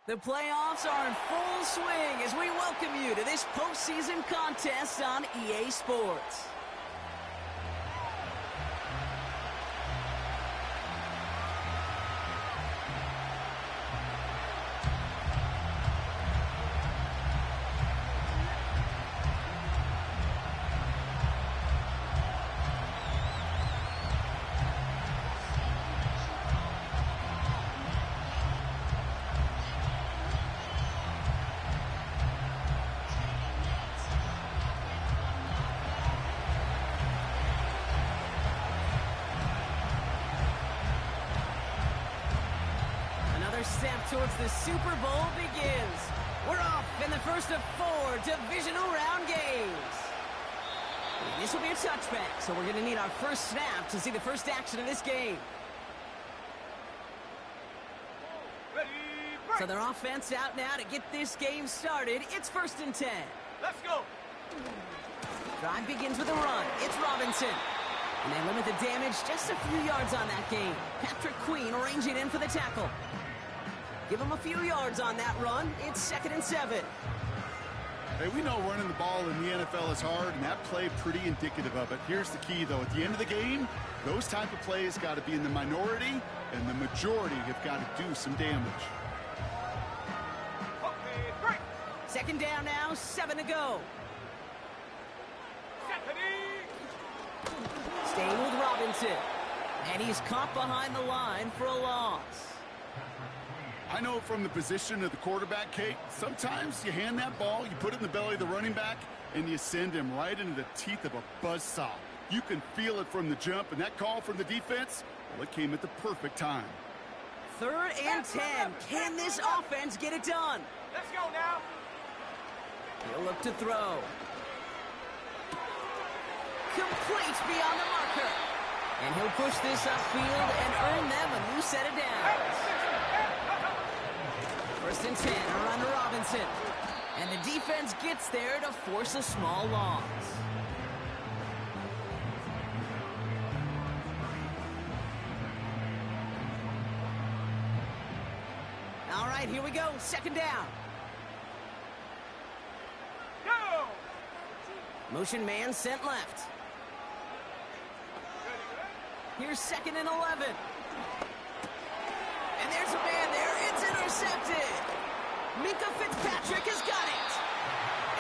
The playoffs are in full swing as we welcome you to this postseason contest on EA Sports. Step towards the Super Bowl begins. We're off in the first of 4 divisional round games. And this will be a touchback, so we're going to need our first snap to see the first action of this game. Ready, break. So their offense out now to get this game started. It's 1st and 10. Let's go. Drive begins with a run. It's Robinson. And they limit the damage just a few yards on that game. Patrick Queen arranging in for the tackle. Give him a few yards on that run. It's 2nd and 7. Hey, we know running the ball in the NFL is hard, and that play pretty indicative of it. Here's the key, though. At the end of the game, those type of plays got to be in the minority, and the majority have got to do some damage. Okay, break. 2nd down now, 7 to go. Staying with Robinson. And he's caught behind the line for a loss. I know from the position of the quarterback, Kate, sometimes you hand that ball, you put it in the belly of the running back, and you send him right into the teeth of a buzzsaw. You can feel it from the jump, and that call from the defense, well, it came at the perfect time. 3rd and 10. Can this offense get it done? Let's go now. He'll look to throw. Complete beyond the marker. And he'll push this upfield and earn them a new set of downs. 1st and 10, around to Robinson. And the defense gets there to force a small loss. All right, here we go. 2nd down. Go. Motion man sent left. Here's 2nd and 11. And there's a man there. It's intercepted. Minka Fitzpatrick has got it.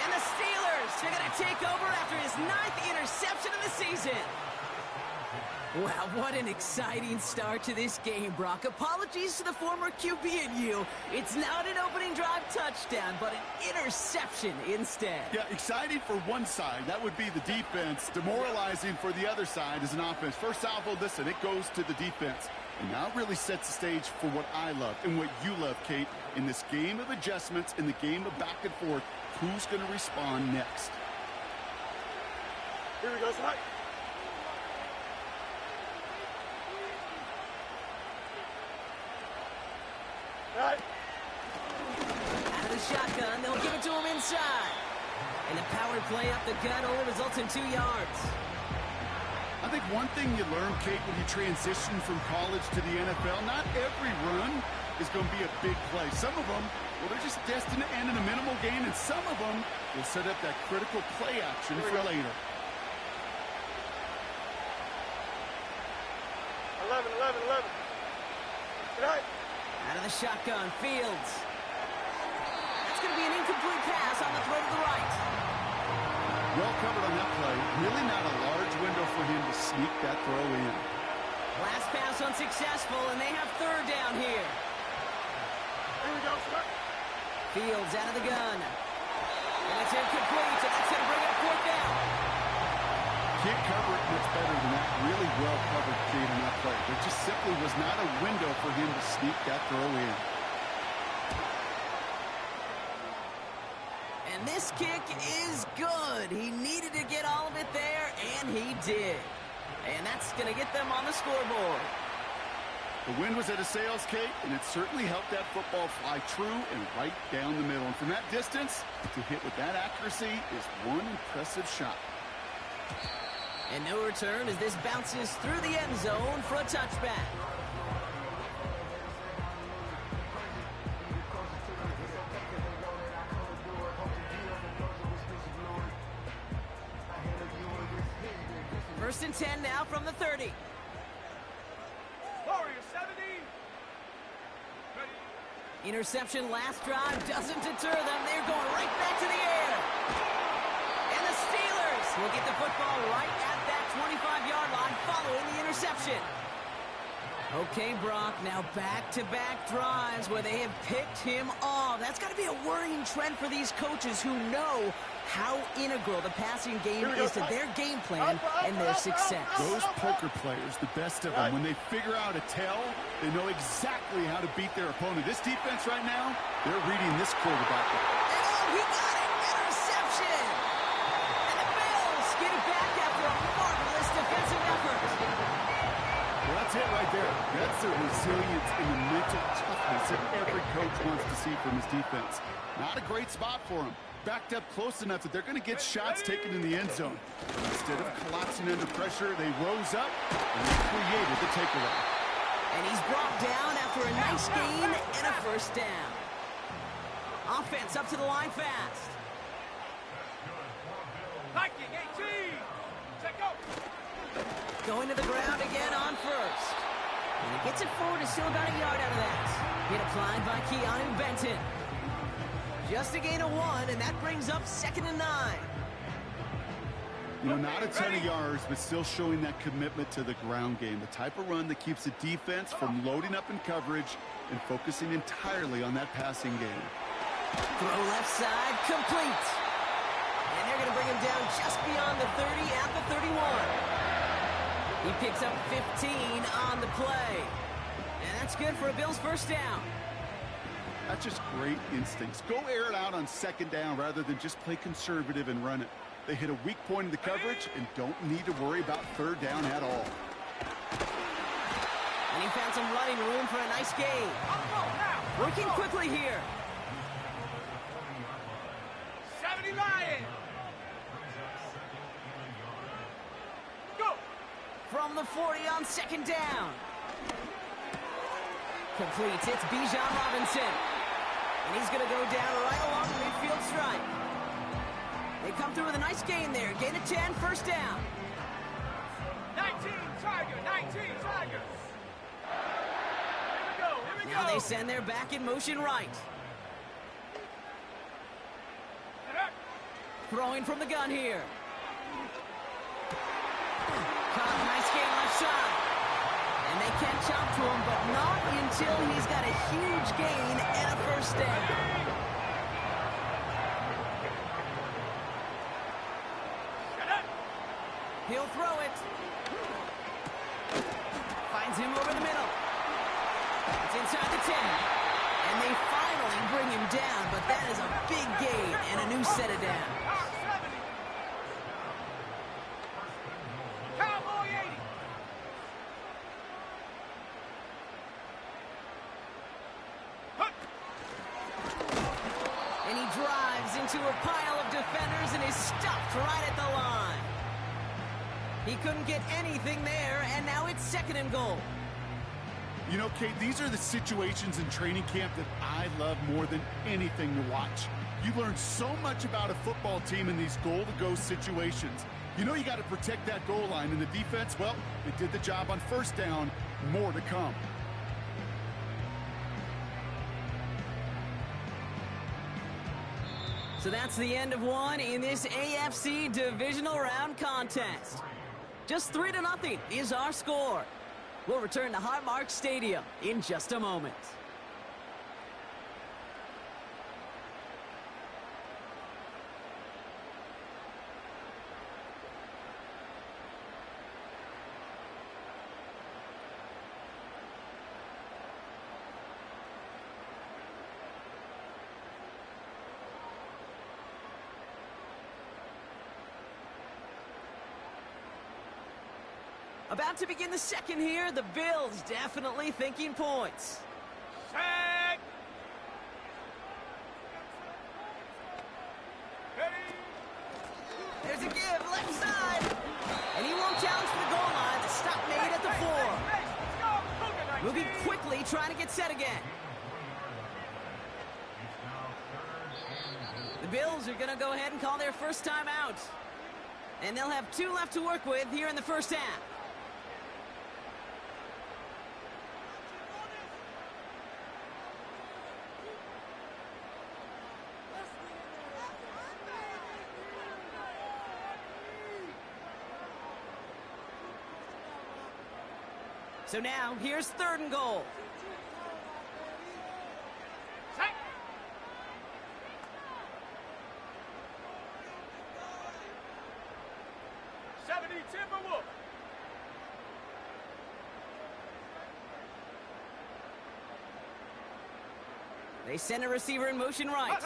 And the Steelers are going to take over after his 9th interception of the season. Wow, what an exciting start to this game, Brock. Apologies to the former QB and you. It's not an opening drive touchdown, but an interception instead. Yeah, exciting for one side. That would be the defense. Demoralizing for the other side as an offense. First salvo, listen, it goes to the defense. And now it really sets the stage for what I love and what you love, Kate. In this game of adjustments, in the game of back and forth, who's going to respond next? Here we go, Slide. Right. Out of the shotgun, they'll give it to him inside. And the power play up the gut only results in 2 yards. I think one thing you learn, Kate, when you transition from college to the NFL, not every run is going to be a big play. Some of them, well, they're just destined to end in a minimal gain, and some of them will set up that critical play action for later. 11. Right. Out of the shotgun, Fields. That's going to be an incomplete pass on the throw to the right. Well covered on that play. Really not a large window for him to sneak that throw in. Last pass unsuccessful, and they have 3rd down here. Here we go, Slide. Fields out of the gun. And it's incomplete, so that's going to bring up 4th down. Can't cover it much better than that. Really well covered, Kate, on that play. There just simply was not a window for him to sneak that throw in. And this kick is good. He needed to get all of it there, and he did. And that's going to get them on the scoreboard. The wind was at a sails, Kate, and it certainly helped that football fly true and right down the middle. And from that distance, to hit with that accuracy is one impressive shot. And no return as this bounces through the end zone for a touchback. First and 10 now from the 30. Warriors 70. Ready. Interception last drive doesn't deter them. They're going right back to the air. And the Steelers will get the football right at that 25-yard line following the interception. Okay, Brock, now back-to-back drives where they have picked him off. That's got to be a worrying trend for these coaches who know how integral the passing game is to their game plan and their success. Those poker players, the best of them, when they figure out a tell, they know exactly how to beat their opponent. This defense right now, they're reading this quarterback. And he got it! Interception! And the Bills get it back after a marvelous defensive effort. Well, that's it right there. That's the resilience and the mental toughness that every coach wants to see from his defense. Not a great spot for him. Backed up close enough that they're going to get shots taken in the end zone. Instead of collapsing under pressure, they rose up and they created the takeaway. And he's brought down after a nice gain and a first down. Offense up to the line fast. Viking 18. Check go. Going to the ground again on first. And he gets it forward, is still about a yard out of that. Hit applied by Keanu Benton. Just a gain of 1, and that brings up 2nd and 9. You know, not a ton of yards, but still showing that commitment to the ground game. The type of run that keeps the defense from loading up in coverage and focusing entirely on that passing game. Throw left side, complete. And they're going to bring him down just beyond the 30 at the 31. He picks up 15 on the play. And that's good for a Bills first down. That's just great instincts. Go air it out on 2nd down rather than just play conservative and run it. They hit a weak point in the coverage and don't need to worry about 3rd down at all. And he found some running room for a nice gain. Working quickly here. 70 Lions. Go. From the 40 on 2nd down. Completes. It's Bijan Robinson. And he's going to go down right along the midfield stripe. They come through with a nice gain there. Gain of 10, first down. 19 Tiger, 19 Tigers. Here we go. Now they send their back in motion right. Throwing from the gun here. Caught a nice gain left side. And they catch up to him, but not until he's got a huge gain and a first down. He'll throw it. Finds him over the middle. It's inside the 10. And they finally bring him down, but that is a big gain and a new set of downs. Cowboy 80. And he drives into a pile of defenders and is stopped right at the line. He couldn't get anything there, and now it's 2nd and goal. You know, Kate, these are the situations in training camp that I love more than anything to watch. You learn so much about a football team in these goal-to-go situations. You know you got to protect that goal line, and the defense, well, they did the job on first down. More to come. So that's the end of one in this AFC Divisional Round contest. Just 3-0 is our score. We'll return to Highmark Stadium in just a moment. About to begin the second here. The Bills definitely thinking points. Set. Ready. There's a give, left side. And he won't challenge for the goal line. The stop made at the 4. Moving quickly, trying to get set again. The Bills are going to go ahead and call their first time out. And they'll have 2 left to work with here in the first half. So now, here's 3rd and goal. Set. Timberwolf. They send a receiver in motion right.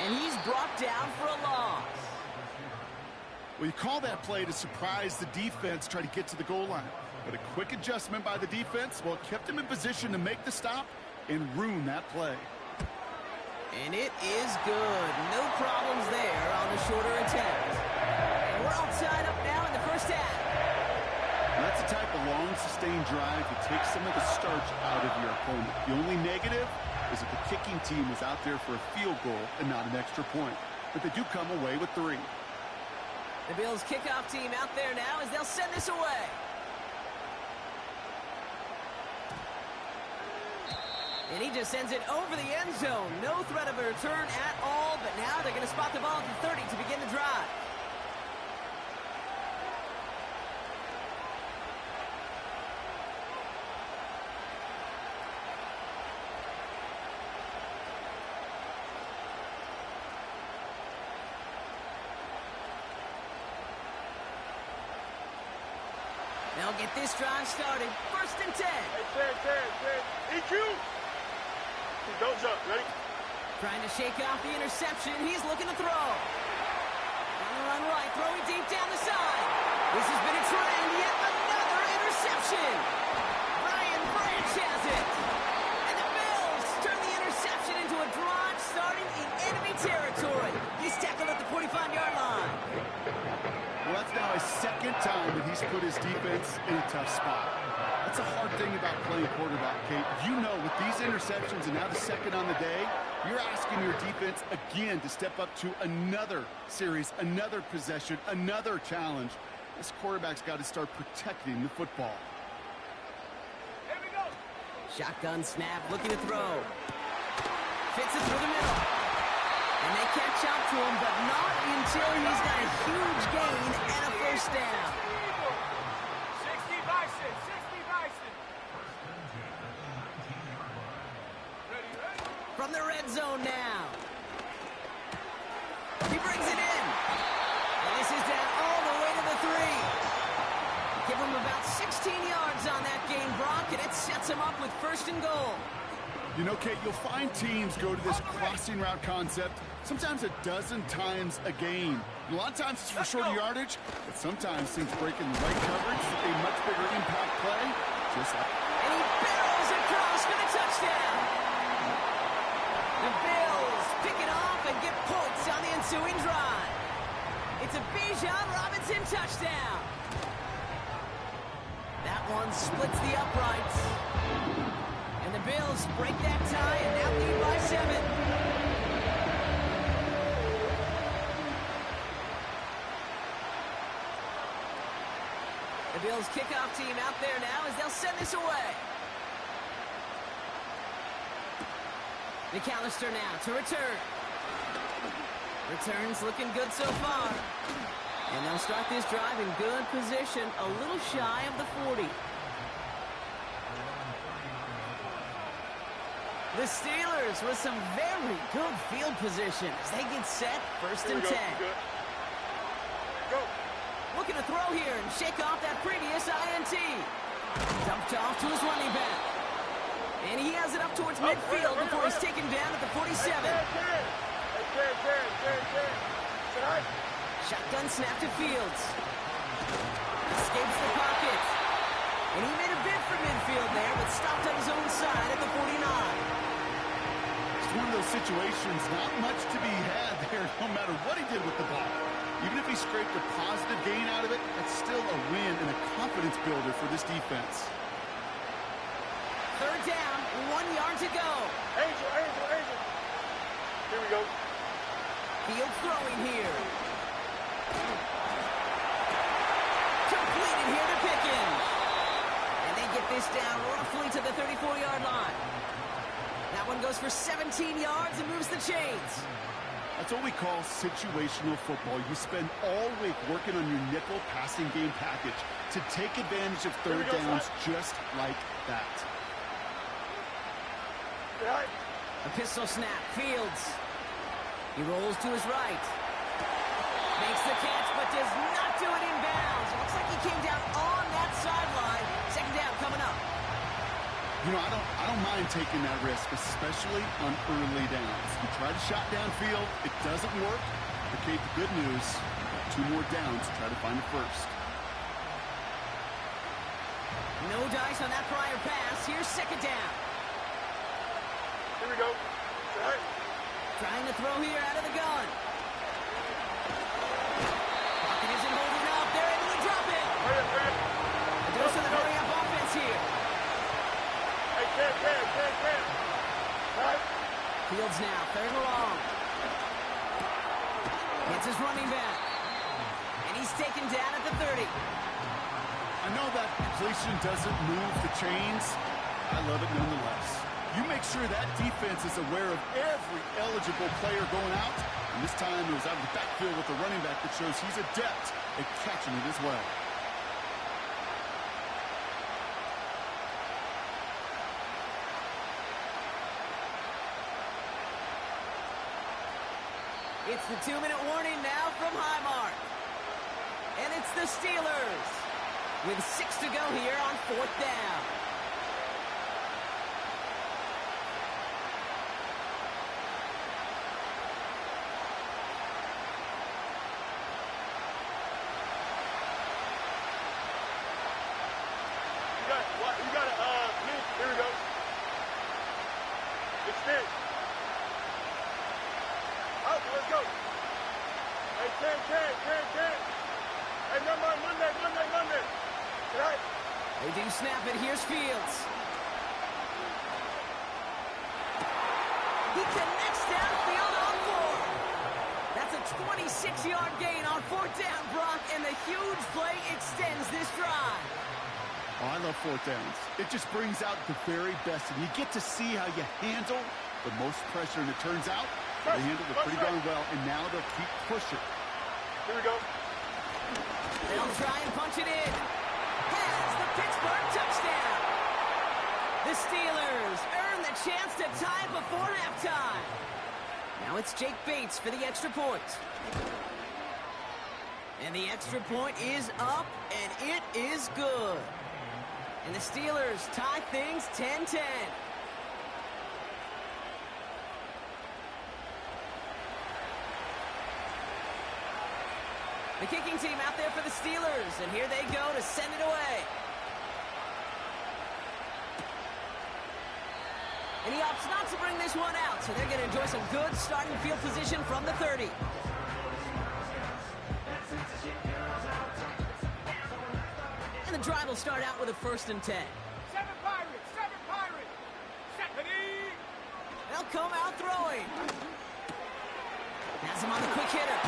And he's brought down for a loss. Well, you call that play to surprise the defense, try to get to the goal line. But a quick adjustment by the defense, well, kept him in position to make the stop and ruin that play. And it is good. No problems there on the shorter attempt. And we're all tied up now in the first half. And that's the type of long, sustained drive that takes some of the starch out of your opponent. The only negative is that the kicking team was out there for a field goal and not an extra point. But they do come away with 3. The Bills' kickoff team out there now as they'll send this away. And he just sends it over the end zone. No threat of a return at all, but now they're going to spot the ball at the 30 to begin the drive. They'll get this drive started. 1st and 10. Hey, EQ. Don't jump. Ready? Trying to shake off the interception. He's looking to throw. On the run right, throwing deep down the side. This has been a trend. Yet another interception. Brian Branch has it. And the Bills turn the interception into a drive starting in enemy territory. He's tackled at the 45-yard line. Well, that's now his 2nd time that he's put his defense in a tough spot. That's a hard thing about playing quarterback, Kate. You know, with these interceptions and now the 2nd on the day, you're asking your defense again to step up to another series, another possession, another challenge. This quarterback's got to start protecting the football. Here we go. Shotgun snap, looking to throw. Fits it through the middle. And they catch up to him, but not until he's got a huge gain and a first down. 60 Bison. 60 Bison. Ready? From the red zone now. He brings it in. And this is down all the way to the 3. Give him about 16 yards on that gain, Brock, and it sets him up with 1st and goal. You know, Kate, you'll find teams go to this crossing route concept sometimes a dozen times a game. A lot of times it's for shorter yardage, but sometimes teams break in the right coverage, a much bigger impact play, just like... And he barrels across for the touchdown. The Bills pick it off and get points on the ensuing drive. It's a Bijan Robinson touchdown. That one splits the uprights. And the Bills break that tie and now lead by 7. The Bills kickoff team out there now as they'll send this away. McAllister now to return. Returns looking good so far. And they'll start this drive in good position, a little shy of the 40. The Steelers with some very good field position as they get set. 1st and 10. Go. Looking to throw here and shake off that previous INT. Dumped off to his running back. And he has it up towards midfield before he's taken down at the 47. Shotgun snap to Fields. Escapes the pocket. And he made a bid for midfield there, but stopped on his own side at the 49. It's one of those situations, not much to be had there, no matter what he did with the ball. Even if he scraped a positive gain out of it, that's still a win and a confidence builder for this defense. 3rd down, 1 yard to go. Angel. Here we go. Field throwing here. Completed here to Pickens. And they get this down roughly to the 34-yard line. That one goes for 17 yards and moves the chains. That's what we call situational football. You spend all week working on your nickel passing game package to take advantage of third downs just like that. A pistol snap. Fields. He rolls to his right. Makes the catch, but does not do it in bounds. It looks like he came down on that sideline. Second down coming up. You know, I don't mind taking that risk, especially on early downs. You try to shot downfield, it doesn't work. But Kate, the good news, 2 more downs to try to find a first. No dice on that prior pass. Here's second down. Here we go. All right. Trying to throw here out of the gun. Pocket isn't holding up. They're able to drop it. Hurry up, hurry up. A dose of the hurry-up offense here. Hey, Cam. All right. Fields now, third and long. Gets his running back. And he's taken down at the 30. I know that completion doesn't move the chains. I love it nonetheless. You make sure that defense is aware of every eligible player going out. And this time it was out of the backfield with the running back that shows he's adept at catching it as well. It's the 2-minute warning now from Highmark. And it's the Steelers with 6 to go here on 4th down. You got it. Here we go. Extend. Out, let's go. Hey, Ken. Hey, Monday. All right. They do snap it. Here's Fields. He connects downfield on 4. That's a 26-yard gain on 4th down, Brock, and the huge play extends this drive. Oh, I love 4th downs. It just brings out the very best, and you get to see how you handle the most pressure, and it turns out they handled it pretty darn well, and now they'll keep pushing. Here we go. They'll try and punch it in. Has the Pittsburgh touchdown. The Steelers earn the chance to tie before halftime. Now it's Jake Bates for the extra point. And the extra point is up, and it is good. And the Steelers tie things 10-10. The kicking team out there for the Steelers, and here they go to send it away. And he opts not to bring this one out, so they're going to enjoy some good starting field position from the 30. And the drive will start out with a 1st and 10. 7 Pirates. Stephanie. They'll come out throwing. Has him on the quick hitter.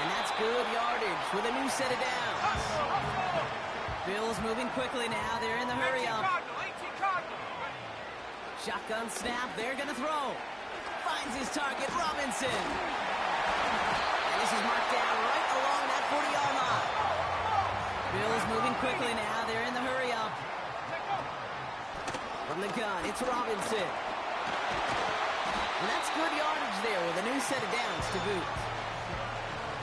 And that's good yardage with a new set of downs. Bills moving quickly now. They're in the hurry-up. 18 Cardinal. Shotgun snap. They're going to throw. Finds his target, Robinson. And this is marked down right along that 40-yard line. Bills moving quickly now. They're in the hurry-up. From the gun, it's Robinson. And that's good yardage there with a new set of downs to boot.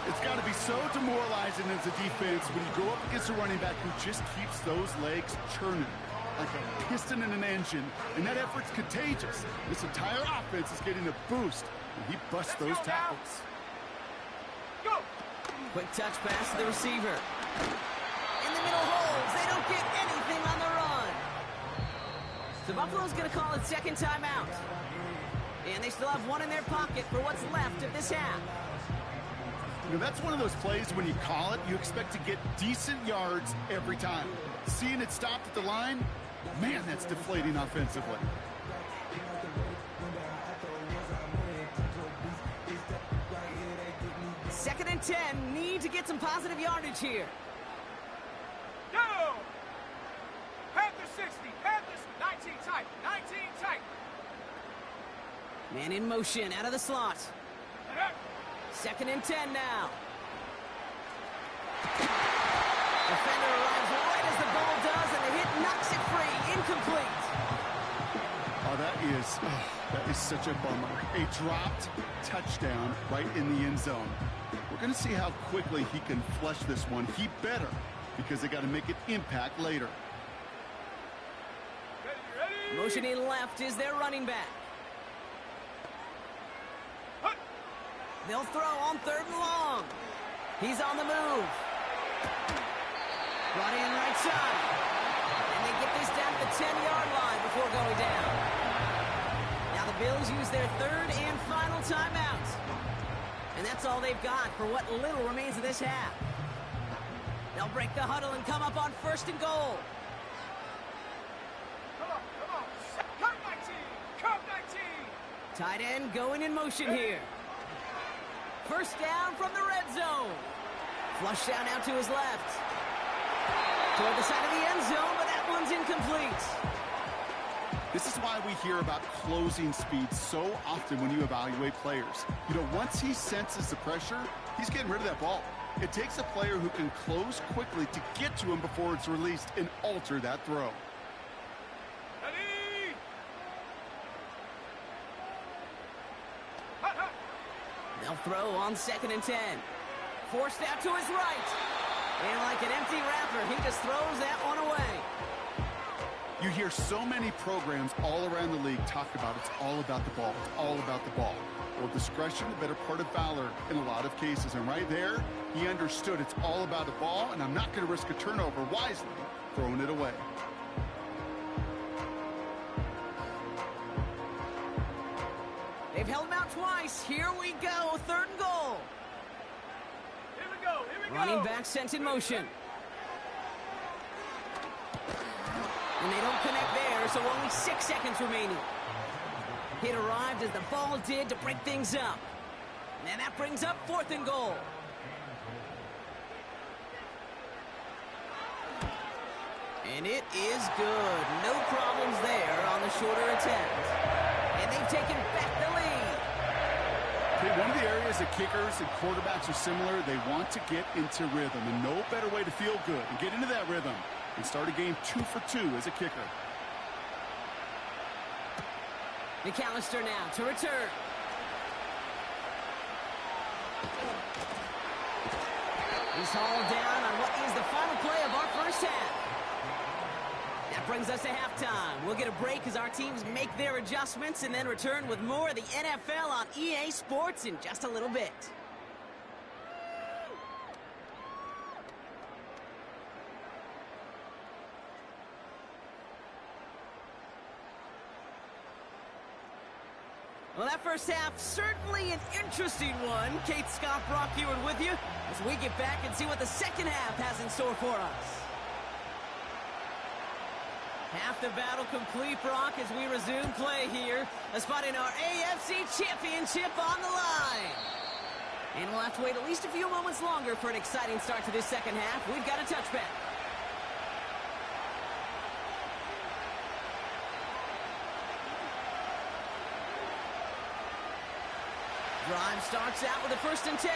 It's got to be so demoralizing as a defense when you go up against a running back who just keeps those legs churning like a piston in an engine, and that effort's contagious. This entire offense is getting a boost, and he busts those tackles. Go! Quick touch pass to the receiver. In the middle holes, they don't get anything on the run. So Buffalo's going to call it second timeout. And they still have one in their pocket for what's left of this half. You know, that's one of those plays when you call it, you expect to get decent yards every time. Seeing it stopped at the line, man, that's deflating offensively. 2nd and 10. Need to get some positive yardage here. Go! Panther 60. Panthers 19 tight. 19 tight. Man in motion out of the slot. 2nd and 10 now. Defender arrives right as the ball does, and the hit knocks it free. Incomplete. Oh, that is such a bummer. A dropped touchdown right in the end zone. We're going to see how quickly he can flush this one. He better, because they got to make it impact later. Ready? Motioning left is their running back. They'll throw on 3rd and long. He's on the move. Brought in right side. And they get this down to the 10-yard line before going down. Now the Bills use their 3rd and final timeout. And that's all they've got for what little remains of this half. They'll break the huddle and come up on 1st and goal. Come on. Come 19. Come 19. Tight end going in motion here. 1st down from the red zone. Flush down out to his left. Toward the side of the end zone, but that one's incomplete. This is why we hear about closing speed so often when you evaluate players. You know, once he senses the pressure, he's getting rid of that ball. It takes a player who can close quickly to get to him before it's released and alter that throw. Ready? They'll throw on 2nd and 10. Forced out to his right. And like an empty wrapper, he just throws that one away. You hear so many programs all around the league talk about it's all about the ball. It's all about the ball. Well, discretion, the better part of valor in a lot of cases. And right there, he understood it's all about the ball, and I'm not going to risk a turnover wisely, throwing it away. They've held him out twice. Here we go. 3rd and goal. Here we go. Running back sent in motion. And they don't connect there, so only 6 seconds remaining. Hit arrived as the ball did to break things up. And that brings up 4th and goal. And it is good. No problems there on the shorter attempt. And they've taken back the lead. Okay, one of the areas that kickers and quarterbacks are similar, they want to get into rhythm. And no better way to feel good and get into that rhythm and start a game 2 for 2 as a kicker. McAllister now to return. He's hauled down on what is the final play of our first half. That brings us to halftime. We'll get a break as our teams make their adjustments and then return with more of the NFL on EA Sports in just a little bit. Well, that first half, certainly an interesting one. Kate Scott, Brock Ewart with you as we get back and see what the second half has in store for us. Half the battle complete, Brock, as we resume play here. A spot in our AFC Championship on the line. And we'll have to wait at least a few moments longer for an exciting start to this second half. We've got a touchback. Drive starts out with a 1st and 10.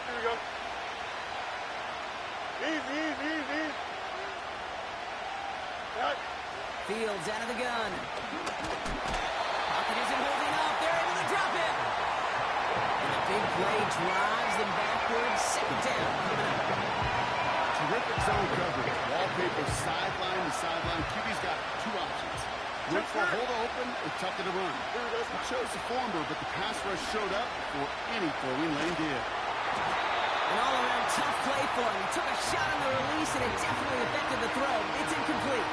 Here we go. Easy. Right. Fields out of the gun. Pocket isn't holding up. They're able to drop it. And a big play drives them backwards. 2nd down coming up. Terrific zone coverage. Wallpaper sideline to sideline. QB's got 2 options. Look for a hole to open or tuck it to run. He chose the former, but the pass rush showed up before any throwing lane did. An all-around tough play for him. He took a shot on the release, and it definitely affected the throw. It's incomplete.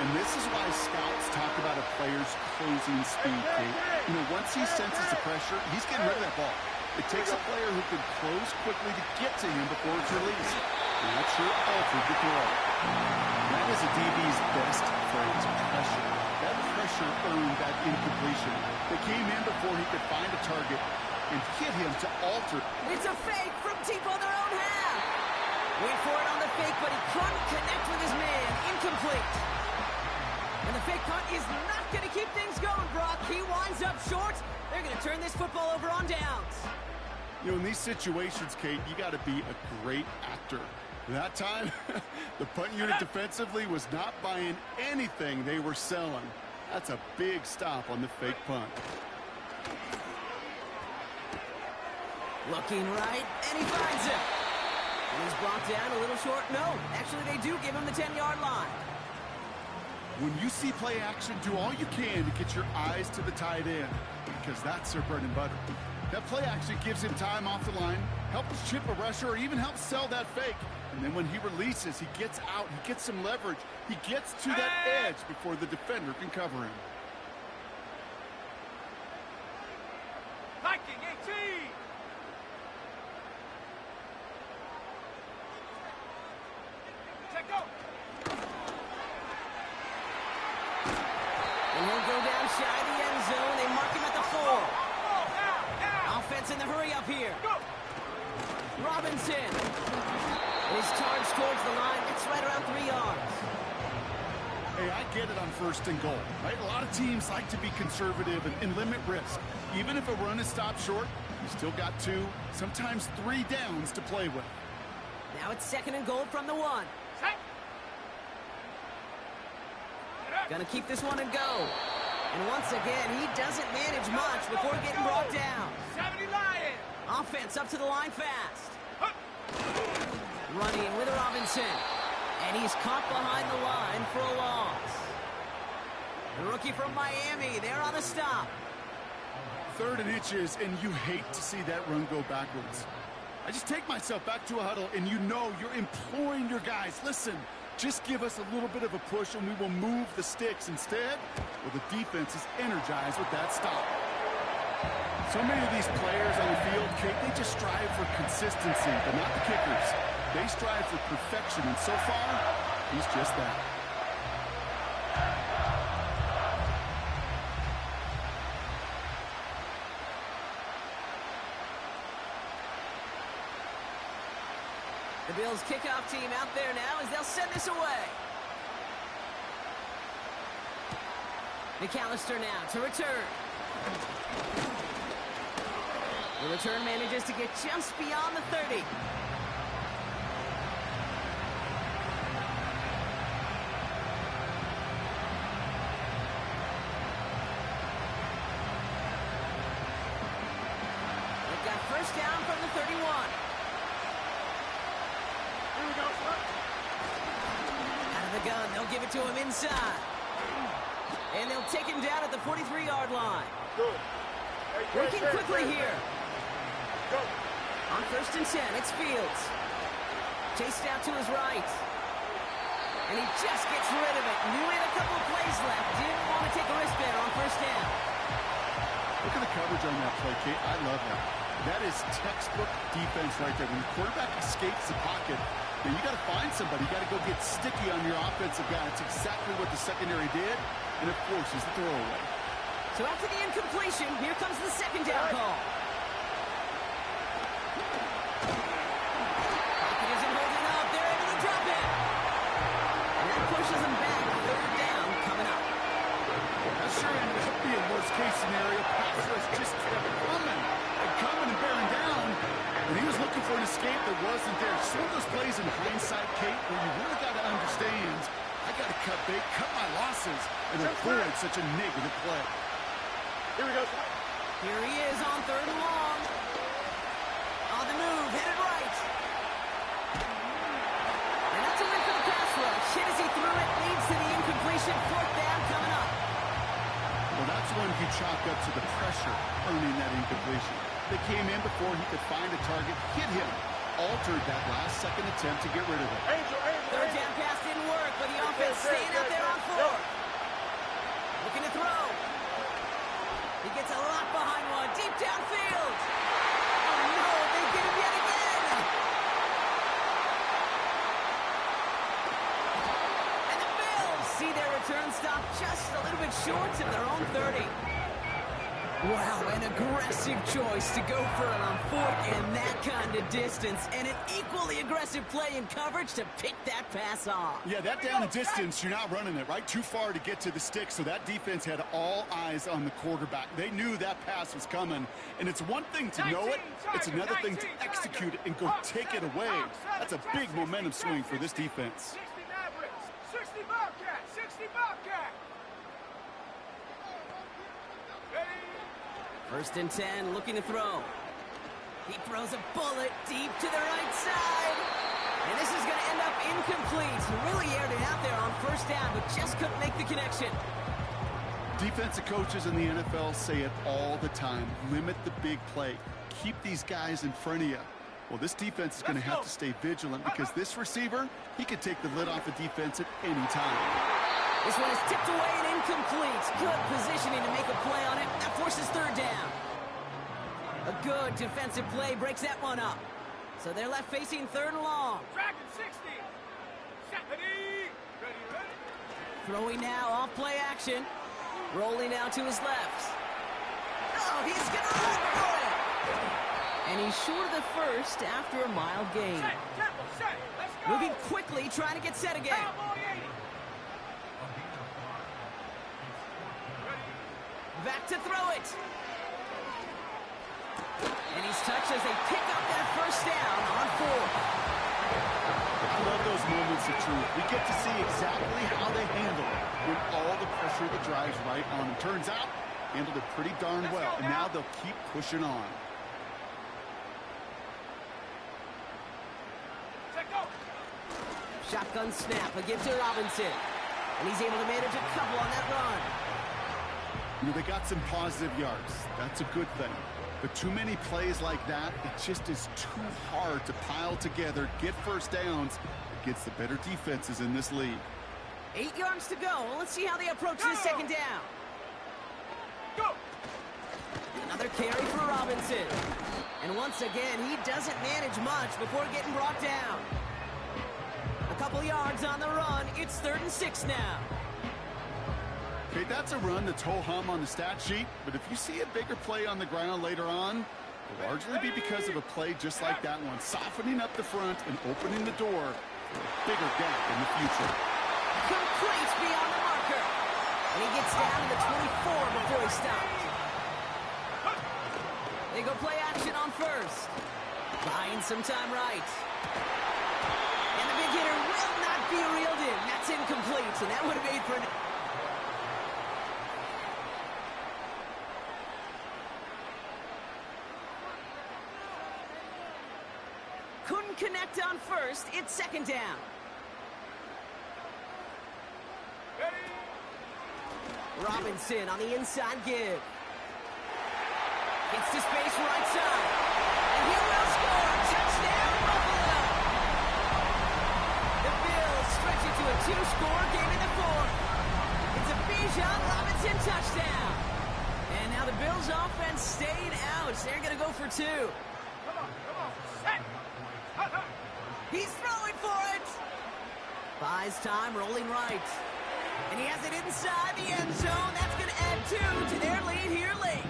And this is why scouts talk about a player's closing speed, Kate. You know, once he senses the pressure, he's getting rid of that ball. It takes a player who can close quickly to get to him before it's released. And that sure altered the throw. That is a DB's best phrase, pressure. That pressure earned that incompletion. They came in before he could find a target and hit him to alter. It's a fake from deep on their own half. Wait for it on the fake, but he couldn't connect with his man. Incomplete. And the fake punt is not going to keep things going, Brock. He winds up short. They're going to turn this football over on downs. You know, in these situations, Kate, you got to be a great actor. That time, the punt unit defensively was not buying anything they were selling. That's a big stop on the fake punt. Looking right, and he finds it. And he's brought down a little short. No, actually they do give him the 10-yard line. When you see play action, do all you can to get your eyes to the tight end, because that's their bread and butter. That play action gives him time off the line, helps chip a rusher, or even helps sell that fake. And then when he releases, he gets out, he gets some leverage, he gets to that edge before the defender can cover him. Viking 18! Check go! And he'll go down shy of the end zone. They mark him at the 4. Now! Offense in the hurry up here. Go! Robinson is charged towards the line. It's right around 3 yards. Hey, I get it on 1st and goal, right? A lot of teams like to be conservative and limit risk. Even if a run is stopped short, you still got 2, sometimes 3 downs to play with. Now it's 2nd and goal from the 1. Set! Gonna keep this one and go. And once again, he doesn't manage much before getting brought down. 70 Lions! Offense up to the line fast. Running with Robinson. And he's caught behind the line for a loss. The rookie from Miami, they're on a stop. 3rd and inches, and you hate to see that run go backwards. I just take myself back to a huddle, and you know you're imploring your guys, listen, just give us a little bit of a push, and we will move the sticks. Instead, well, the defense is energized with that stop. So many of these players on the field, Kate, they just strive for consistency, but not the kickers. They strive for perfection, and so far, he's just that. The Bills kickoff team out there now as they'll send this away. McAllister now to return. The return manages to get just beyond the 30. They've got 1st down from the 31. Out of the gun, they'll give it to him inside. And they'll take him down at the 43-yard line. Working quickly here. On 1st and 10, it's Fields. Chased out to his right. And he just gets rid of it. Knew he had a couple of plays left. Didn't want to take a risk there on 1st down. Look at the coverage on that play, Kate. I love that. That is textbook defense right there. When the quarterback escapes the pocket, then you got to find somebody. You got to go get sticky on your offensive guy. That's exactly what the secondary did. And, of course, is the throwaway. So after the incompletion, here comes the 2nd down call. Pocket isn't holding up. They're able to drop it. And that pushes them back. 3rd down coming up. That sure ended up being worst-case scenario. Pass rush just kept coming and bearing down. And he was looking for an escape that wasn't there. Some of those plays in hindsight, Kate, where you really got to understand, I got to cut bait, cut my losses, and avoid such a negative play. Here we go. Here he is on 3rd and long. On the move, headed right. And that's a win for the pass rush. Hit as he threw it, leads to the incompletion. 4th down coming up. Well, that's when he chalked up to the pressure, earning that incompletion. They came in before he could find a target, hit him, altered that last-second attempt to get rid of it. 3rd down pass didn't work, but the offense staying out there on 4th. Looking to throw. He gets a lot behind one, deep downfield. Oh no, they get him yet again. return stop just a little bit short of their own 30. Wow, an aggressive choice to go for it on fourth and that kind of distance. And an equally aggressive play in coverage to pick that pass off. Yeah, that down and distance, you're not running it, right? Too far to get to the stick, so that defense had all eyes on the quarterback. They knew that pass was coming. And it's one thing to know it, it's another thing to execute it and go take it away. That's a big momentum swing for this defense. 60 Mavericks, 60 Bobcats, 60 Bobcats. First and 10, looking to throw. He throws a bullet deep to the right side. And this is going to end up incomplete. Really aired it out there on first down, but just couldn't make the connection. Defensive coaches in the NFL say it all the time. Limit the big play. Keep these guys in front of you. Well, this defense is going to have to stay vigilant because this receiver, he could take the lid off the defense at any time. This one is tipped away and incomplete. Good positioning to make a play on it. That forces third down. A good defensive play breaks that one up. So they're left facing third and long. Dragon 60. Set, ready. Throwing now, off play action. Rolling now to his left. Oh, he's going to run for it. And he's short of the first after a mild gain. Set, tempo, set. Let's go. Moving quickly, trying to get set again. Cowboy 80. Back to throw it. And he's touched as they pick up that first down on fourth. I love those moments of truth. We get to see exactly how they handle it when all the pressure of the drive's right on them. Turns out, handled it pretty darn well, and now they'll keep pushing on. Shotgun snap, a give to Robinson. And he's able to manage a couple on that run. You know, they got some positive yards. That's a good thing. But too many plays like that, it just is too hard to pile together, get first downs against the better defenses in this league. 8 yards to go. Let's see how they approach this second down. Go. Another carry for Robinson. And once again, he doesn't manage much before getting brought down. A couple yards on the run. It's 3rd and 6 now. Okay, that's a run that's ho-hum on the stat sheet, but if you see a bigger play on the ground later on, it'll largely be because of a play just like that one, softening up the front and opening the door for a bigger gap in the future. Complete beyond the marker. And he gets down to the 24 before he stops. They go play action on first. Buying some time right. And the big hitter will not be reeled in. That's incomplete, and that would have made for an... Couldn't connect on first. It's second down. Robinson on the inside give. Gets to space right side. And he will score. Touchdown, Buffalo. The Bills stretch it to a 2-score game in the fourth. It's a Bijan Robinson touchdown. And now the Bills offense staying out. They're going to go for 2. Come on, set. He's throwing for it. Buys time, rolling right. And he has it inside the end zone. That's going to add 2 to their lead here late.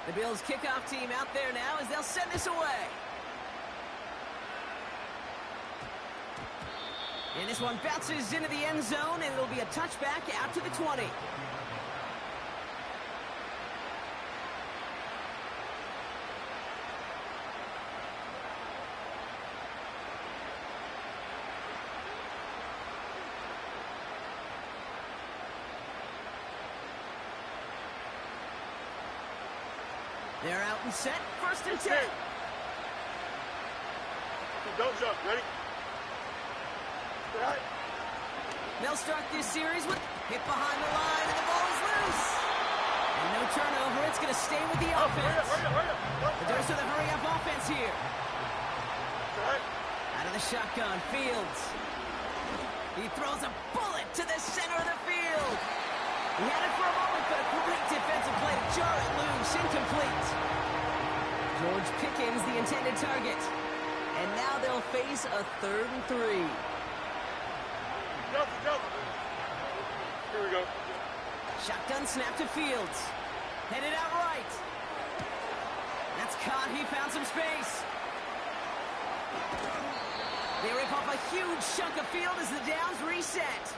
The Bills kickoff team out there now as they'll send this away. And this one bounces into the end zone, and it'll be a touchback out to the 20. They're out and set. First and 10. Don't jump. Ready? Right. They'll start this series with hit behind the line, and the ball is loose. And no turnover. It's going to stay with the offense. Hurry up. The dose of the hurry-up offense here. Right. Out of the shotgun, Fields. He throws a bullet to the center of the field. He had it for a moment, but a great defensive play to jar it loose. Incomplete. George Pickens, the intended target. And now they'll face a 3rd and 3. Here we go. Shotgun snap to Fields. Headed out right. That's caught. He found some space. They rip off a huge chunk of field as the downs reset.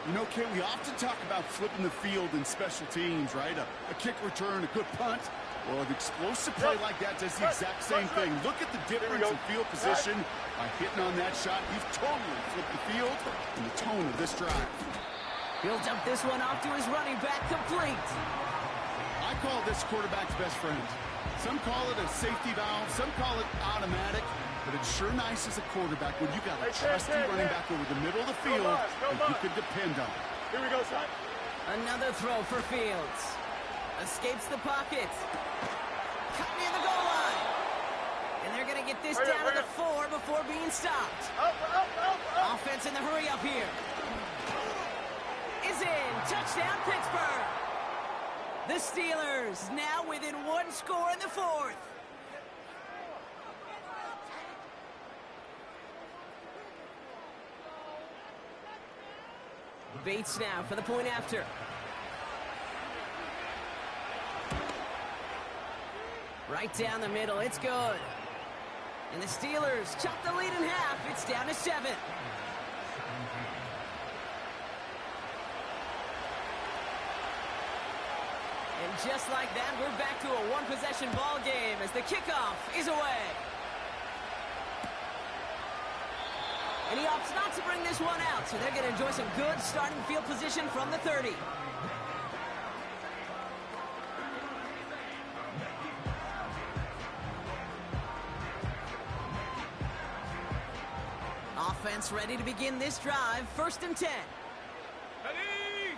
You know, Kate, we often talk about flipping the field in special teams, right? A kick return, a good punt. Well, an explosive play like that does the exact same thing. Look at the difference in field position. By hitting on that shot, you've totally flipped the field and the tone of this drive. He'll dump this one off to his running back, complete. I call this quarterback's best friend. Some call it a safety valve, some call it automatic, but it's sure nice as a quarterback when you got a trusty running back over the middle of the field that you can depend on. Here we go, son. Another throw for Fields. Escapes the pocket. Cut near the goal line. And they're going to get this down to the 4 before being stopped. Offense in the hurry up here. Is in. Touchdown, Pittsburgh. The Steelers now within 1 score in the 4th. Bates now for the point after. Right down the middle, it's good. And the Steelers chop the lead in half. It's down to 7. And just like that, we're back to a one-possession ball game as the kickoff is away. And he opts not to bring this one out, so they're going to enjoy some good starting field position from the 30. Offense ready to begin this drive. 1st and 10. Ready!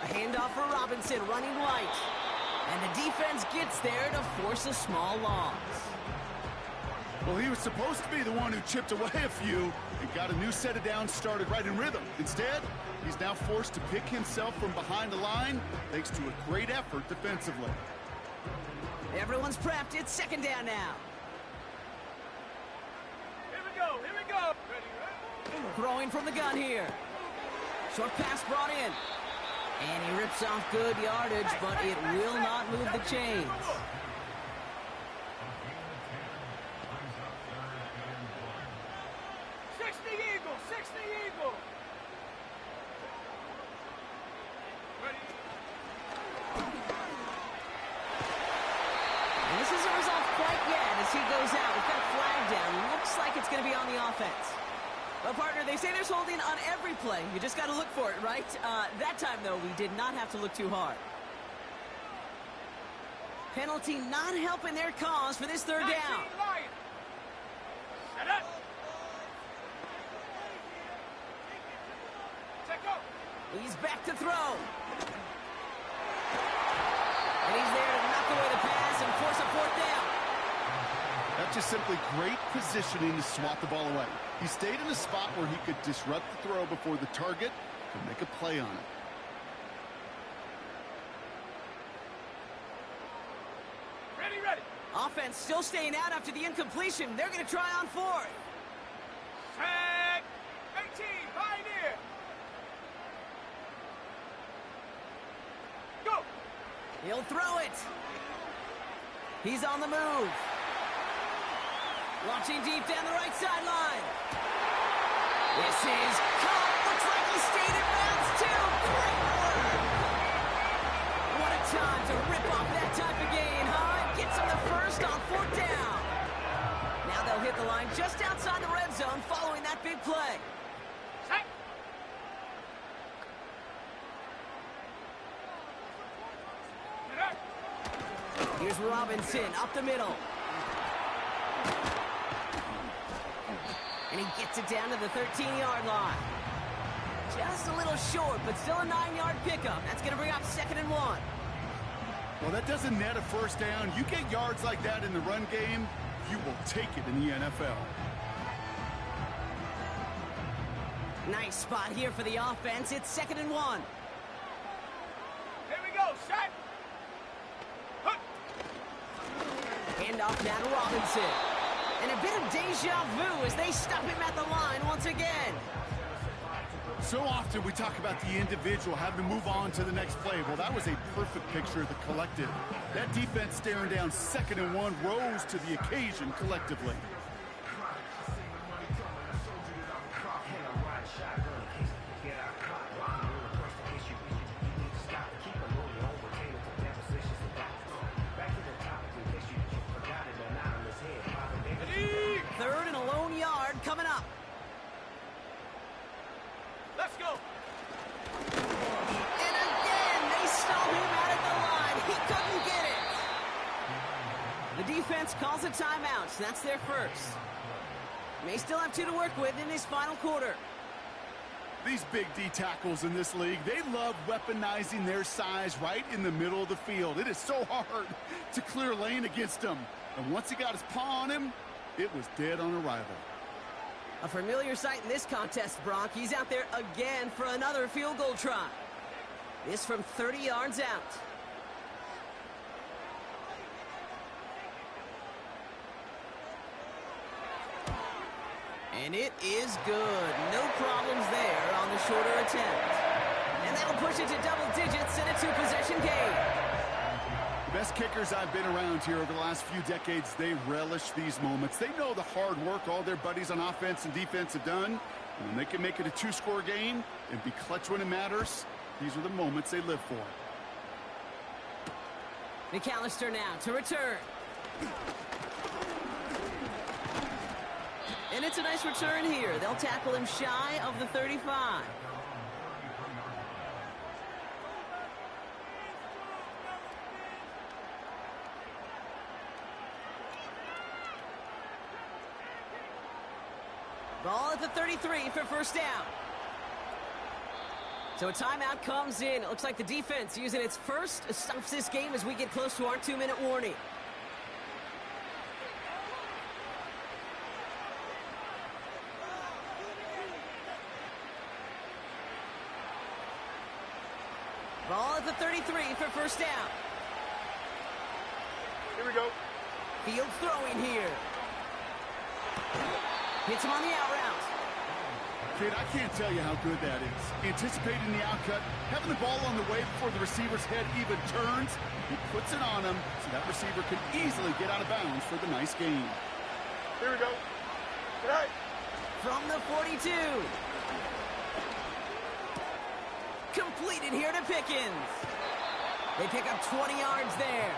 A handoff for Robinson, running right. And the defense gets there to force a small loss. Well, he was supposed to be the one who chipped away a few and got a new set of downs started right in rhythm. Instead, he's now forced to pick himself from behind the line thanks to a great effort defensively. Everyone's prepped. It's 2nd down now. Here we go. Here we go. Ready. Throwing from the gun here. Short pass brought in. And he rips off good yardage, but it will not move the chains. And this isn't resolved quite yet as he goes out. We've got a flag down. Looks like it's going to be on the offense. Well, partner, they say there's holding on every play. You just got to look for it, right? That time, though, we did not have to look too hard. Penalty not helping their cause for this 3rd down. Set up. He's back to throw. And he's there to knock away the pass and force a 4th down. That's just simply great positioning to swat the ball away. He stayed in a spot where he could disrupt the throw before the target could make a play on it. Ready. Offense still staying out after the incompletion. They're going to try on 4th. Tag 18, pioneer. Go. He'll throw it. He's on the move. Launching deep down the right sideline. This is caught. Looks like he stayed in bounds too. Great work. What a time to rip off that type of gain, huh? Gets him the first on 4th down. Now they'll hit the line just outside the red zone following that big play. Set. Here's Robinson up the middle. And he gets it down to the 13-yard line. Just a little short, but still a 9-yard pickup. That's going to bring up 2nd and 1. Well, that doesn't net a 1st down. You get yards like that in the run game, you will take it in the NFL. Nice spot here for the offense. It's 2nd and 1. Here we go. Set. Hand off now to Robinson. And a bit of deja vu as they stop him at the line once again. So often we talk about the individual having to move on to the next play. Well, that was a perfect picture of the collective. That defense staring down 2nd and 1 rose to the occasion collectively. Third and a lone yard coming up. Let's go. And again, they stop him out at the line. He couldn't get it. The defense calls a timeout. That's their first. May still have 2 to work with in this final quarter. These big D tackles in this league, they love weaponizing their size right in the middle of the field. It is so hard to clear lane against them. And once he got his paw on him, it was dead on arrival. A familiar sight in this contest, Brock. He's out there again for another field goal try. This from 30 yards out. And it is good. No problems there on the shorter attempt. And that'll push it to double digits in a 2-possession game. The best kickers I've been around here over the last few decades, they relish these moments. They know the hard work all their buddies on offense and defense have done. And when they can make it a 2-score game and be clutch when it matters, these are the moments they live for. McAllister now to return. And it's a nice return here. They'll tackle him shy of the 35. Ball at the 33 for first down. So a timeout comes in. It looks like the defense using its first stops this game as we get close to our 2-minute warning. Ball at the 33 for first down. Here we go. Fields throwing here. Hits him on the out route. Kid, I can't tell you how good that is. Anticipating the outcut, having the ball on the way before the receiver's head even turns, he puts it on him so that receiver can easily get out of bounds for the nice gain. Here we go. Good night. From the 42. Completed here to Pickens. They pick up 20 yards there.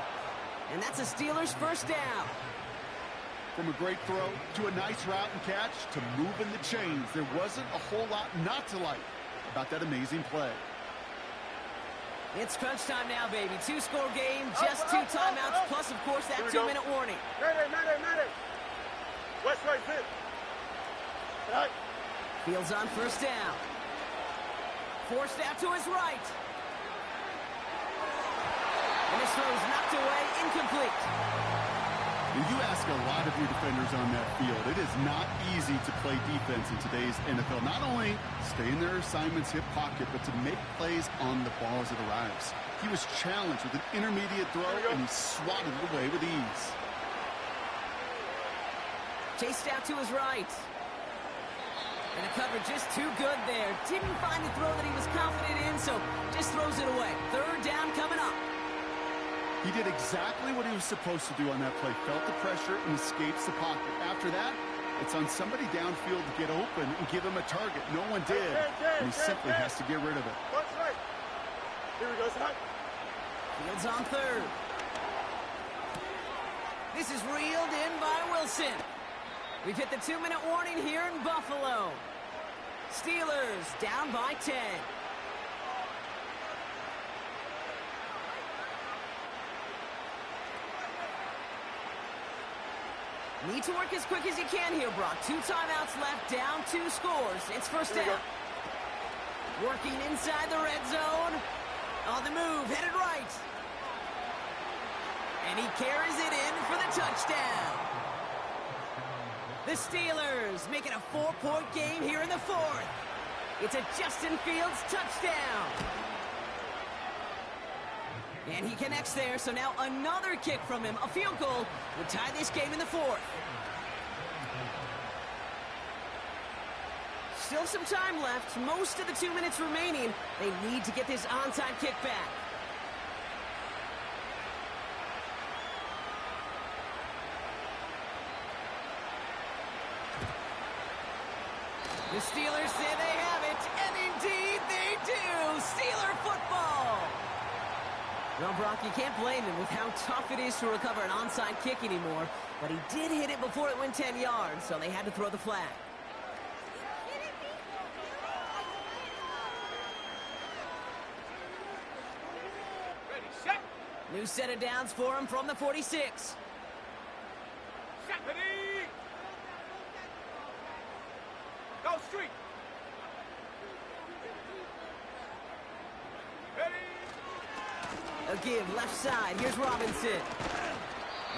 And that's a Steelers first down. From a great throw to a nice route and catch to moving the chains, there wasn't a whole lot not to like about that amazing play. It's crunch time now, baby. 2-score game, just 2 timeouts, plus, of course, that 2-minute warning. Mayday. West right fit. Good night. Fields on first down. Forced out to his right. And this throw is knocked away, incomplete. You ask a lot of your defenders on that field. It is not easy to play defense in today's NFL. Not only stay in their assignment's hip pocket, but to make plays on the ball as it arrives. He was challenged with an intermediate throw, and he swatted it away with ease. Chased out to his right. And the cover just too good there. Didn't find the throw that he was confident in, so just throws it away. Third down coming up. He did exactly what he was supposed to do on that play. Felt the pressure and escapes the pocket. After that, it's on somebody downfield to get open and give him a target. No one did, and he simply has to get rid of it. Watch right. Here we go, son. Fields on third. This is reeled in by Wilson. We've hit the 2-minute warning here in Buffalo. Steelers down by 10. Need to work as quick as you can here, Brock. 2 timeouts left, down 2 scores. It's first down. Working inside the red zone. On the move, headed right. And he carries it in for the touchdown. The Steelers make it a 4-point game here in the 4th. It's a Justin Fields touchdown. And he connects there, so now another kick from him. A field goal would tie this game in the 4th. Still some time left. Most of the 2 minutes remaining. They need to get this onside kick back. The Steelers say they have it, and indeed they do. Steeler football. Well, Brock, you can't blame him with how tough it is to recover an onside kick anymore. But he did hit it before it went 10 yards, so they had to throw the flag. Ready, set. New set of downs for him from the 46. Set, ready. Go street. Ready. A give left side. Here's Robinson.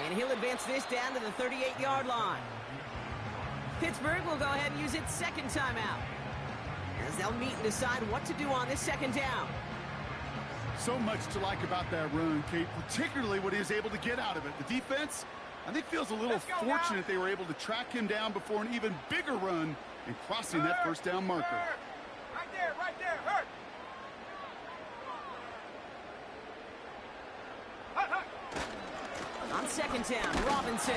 And he'll advance this down to the 38-yard line. Pittsburgh will go ahead and use its second timeout, as they'll meet and decide what to do on this second down. So much to like about that run, Kate, particularly what he was able to get out of it. The defense, I think, feels a little fortunate they were able to track him down before an even bigger run and crossing that first down marker. Right there, hurt. Hut. On second down, Robinson.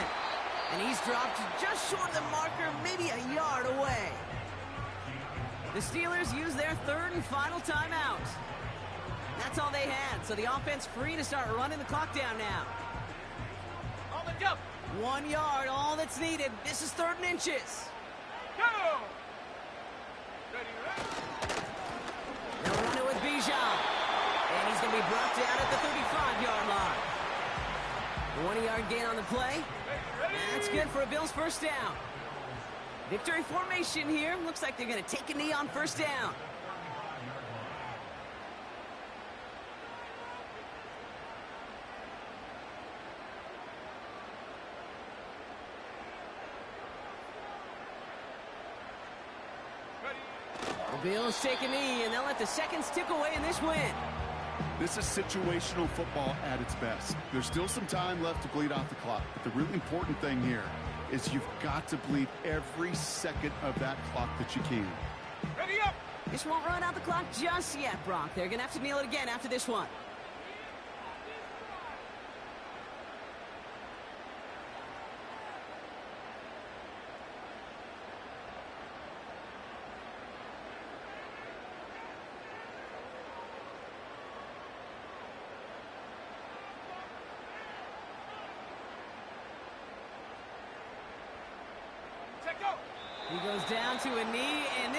And he's dropped just short of the marker, maybe a yard away. The Steelers use their third and final timeout. That's all they had, so the offense free to start running the clock down now. On the jump. 1 yard, all that's needed. This is 3rd and inches. Go. Ready. They'll run it with Divisional. And he's going to be brought down at the 35-yard line. 1-yard gain on the play. That's good for a Bills first down. Victory formation here. Looks like they're going to take a knee on first down. The Bills take a knee, and they'll let the seconds tick away in this win. This is situational football at its best. There's still some time left to bleed off the clock, but the really important thing here is you've got to bleed every second of that clock that you can. Ready up. This won't run out the clock just yet, Brock. They're going to have to kneel it again after this one. Check go. He goes down to a knee, and